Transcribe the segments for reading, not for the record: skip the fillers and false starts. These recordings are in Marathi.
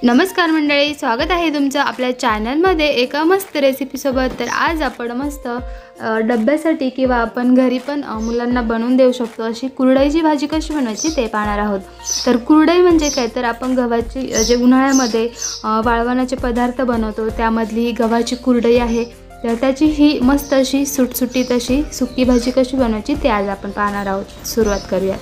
नमस्कार मंडळी, स्वागत आहे तुमचं आपल्या चॅनलमध्ये एका मस्त रेसिपीसोबत। तर आज आपण मस्त डब्यासाठी किंवा आपण घरी पण मुलांना बनवून देऊ शकतो अशी कुरडईची भाजी कशी बनवायची ते पाहणार आहोत। तर कुरडई म्हणजे काय, तर आपण गव्हाची जे उन्हाळ्यामध्ये वाळवणाचे पदार्थ बनवतो त्यामधली गव्हाची कुरडई आहे। तर त्याची ही मस्त अशी सुटसुटीत अशी सुकी भाजी कशी बनवायची ते आज आपण पाहणार आहोत। सुरुवात करूया।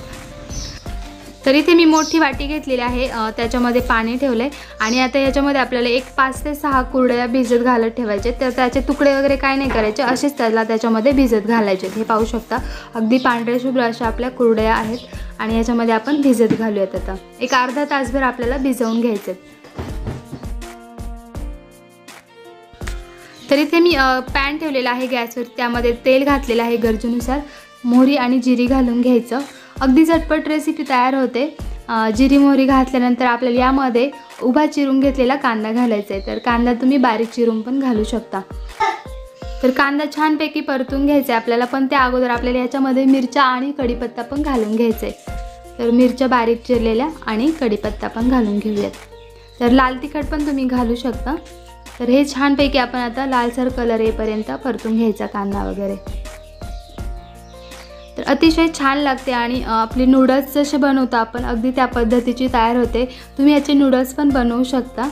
तर इथे मी मोठी वाटी घेतलेली आहे, त्याच्यामध्ये पाणी ठेवले आणि आता याच्यामध्ये आपल्याला एक 5 ते 6 कुरडया भिजत घालत ठेवायचे। तर त्याचे तुकडे वगैरे काय नाही करायचे, असेच त्याच्यामध्ये भिजत घालायचे। हे पाहू शकता अगदी पांढऱ्या शुभ्र अशा आपल्या कुरडया आहेत आणि याच्यामध्ये आपण भिजत घालूयात। आता एक अर्धा तासभर आपल्याला भिजवून घ्यायचे। तर इथे मी पॅन ठेवलेला आहे गॅसवर, त्यामध्ये तेल घातलेलं आहे, गरजेनुसार मोहरी आणि जिरी घालून घ्यायचं। अगदी झटपट रेसिपी तयार होते। जिरी मोहरी घातल्यानंतर आपल्याला यामध्ये उभा चिरून घेतलेला कांदा घालायचा आहे। तर कांदा तुम्ही बारीक चिरून पण घालू शकता। तर कांदा छानपैकी परतून घ्यायचा आपल्याला, पण त्या अगोदर आपल्याला याच्यामध्ये मिरच्या आणि कढीपत्ता पण घालून घ्यायचा आहे। तर मिरच्या बारीक चिरलेल्या आणि कढीपत्ता पण घालून घेऊयात। तर लाल तिखट पण तुम्ही घालू शकता। तर हे छानपैकी आपण आता लालसर कलर येईपर्यंत परतून घ्यायचा कांदा वगैरे। तर अतिशय छान लागते आणि आपले नूडल्स जसे बनवतो आपण अगदी त्या पद्धतीची तयार होते। तुम्ही याचे नूडल्स पण बनवू शकता।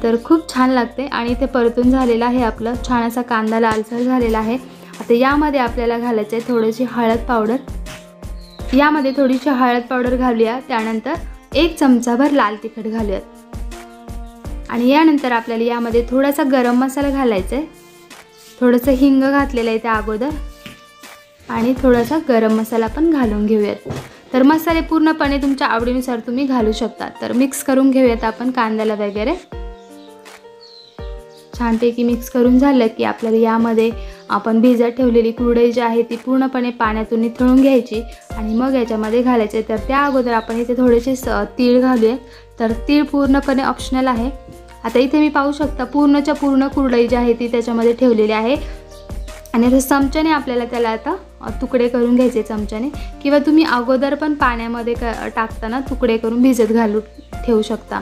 तर खूप छान लागते आणि ते परतून झालेलं आहे आपलं, छान असा कांदा लालसर झालेला आहे। आता यामध्ये आपल्याला घालायचं आहे थोडीशी हळद पावडर। यामध्ये थोडीशी हळद पावडर घालूया, त्यानंतर 1 चमचाभर लाल तिखट घालूयात आणि यानंतर आपल्याला यामध्ये थोडासा गरम मसाला घालायचा आहे। थोडंसं हिंग घातलेलं आहे त्या अगोदर आणि थोडासा गरम मसाला पण घालून घेऊयात। तर मसाले पूर्णपणे तुमच्या आवडीनुसार तुम्ही घालू शकता। तर मिक्स करून घेऊयात आपण कांद्याला वगैरे। छानपैकी मिक्स करून झालं की आपल्याला यामध्ये आपण भिजत ठेवलेली कुरडई जी आहे ती पूर्णपणे पाण्यातून निथळून घ्यायची आणि मग याच्यामध्ये घालायचे। तर त्या अगोदर आपण इथे थोडेसे तीळ घालूया। तर तीळ पूर्णपणे ऑप्शनल आहे। आता इथे मी पाहू शकता पूर्णच्या पूर्ण कुरडई जी आहे ती त्याच्यामध्ये ठेवलेली आहे आणि आता चमच्याने आपल्याला त्याला आता तुकडे करून घ्यायचे चमच्याने, किंवा तुम्ही अगोदर पण पाण्यामध्ये टाकताना तुकडे करून भिजत घालून ठेवू शकता।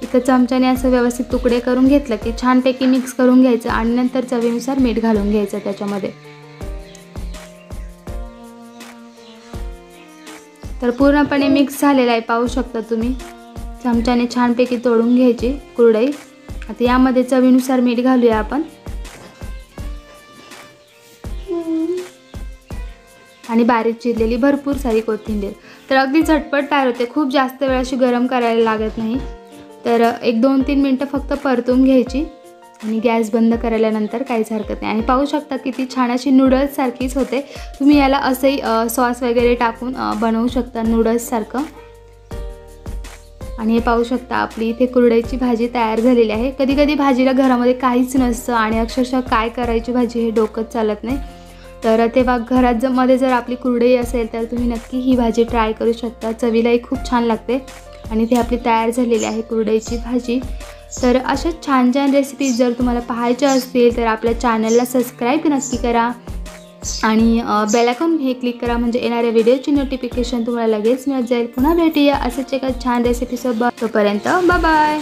इथं चमच्याने असं व्यवस्थित तुकडे करून घेतलं की छानपैकी मिक्स करून घ्यायचं आणि नंतर चवीनुसार मीठ घालून घ्यायचं त्याच्यामध्ये। तर पूर्णपणे मिक्स झालेला आहे, पाहू शकता तुम्ही। चमच्याने छानपैकी तोडून घ्यायची कुरडई। आता यामध्ये चवीनुसार मीठ घालूया आपण आणि बारीक चिरलेली भरपूर सारी कोथिंबीर। तर अगदी झटपट तयार होते, खूप जास्त वेळ अशी गरम करायला लागत नाही। तर एक 2-3 मिनटं फक्त परतून घ्यायची आणि गॅस बंद करायल्यानंतर काहीच हरकत नाही। आणि पाहू शकता किती छान अशी नूडल्स सारखीच होते। तुम्ही याला असंही सॉस वगैरे टाकून बनवू शकता नूडल्स सारखं। आणि हे पाहू शकता आपली इथे कुरडईची भाजी तयार झालेली आहे। कधी कधी भाजीला घरामध्ये काहीच नसतं आणि अक्षरशः काय करायची भाजी हे डोकंच चालत नाही। तर तेव्हा घरात मध्ये जर आपली कुरडई असेल तर तुम्ही नक्की ही भाजी ट्राय करू शकता। चवीलाही खूप छान लागते आणि ती आपली तयार झालेली आहे कुरडईची भाजी। तर अशाच छान छान रेसिपीज जर तुम्हाला पाहायच्या असतील तर आपल्या चॅनलला सबस्क्राईब नक्की करा आणि बेल आयकॉन हे क्लिक करा, म्हणजे येणाऱ्या व्हिडिओची नोटिफिकेशन तुम्हाला लगेच मिळत जाईल। पुन्हा भेटूया असंच एका छान रेसिपीसोबत। तोपर्यंत बाय बाय।